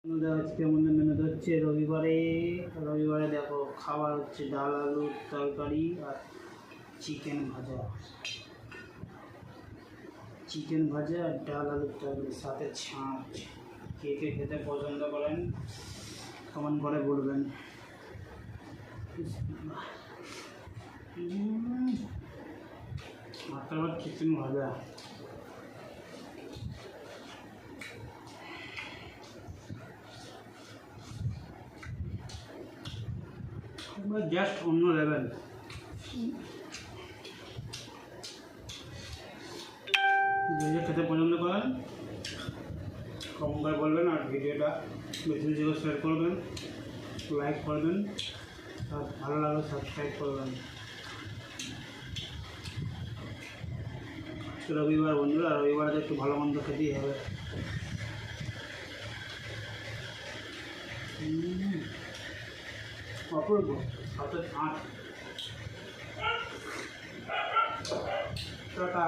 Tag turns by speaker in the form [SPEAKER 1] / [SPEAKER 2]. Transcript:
[SPEAKER 1] আজকে আমাদের মেনুতে হচ্ছে রবিবারে দেখো খাবার হচ্ছে ডাল আলুর তরকারি আর চিকেন ভাজা আর ডাল আলুর তরকারি সাথে ছাঁচ। কে কে খেতে পছন্দ করেন কমেন্ট করে বলবেন। মাত্র চিকেন ভাজা জাস্ট অন্য লেভেল। যে খেতে পছন্দ করেন কমেন্ট করে বলবেন, আর ভিডিওটা বেশি বেশি করে শেয়ার করবেন, লাইক করবেন, আর ভালো লাগলে সাবস্ক্রাইব করবেন। রবিবার বন্ধুরা, রবিবারে একটু ভালো মন্দ খেতেই হবে। অপূর্ব সাথে 8 টাকা।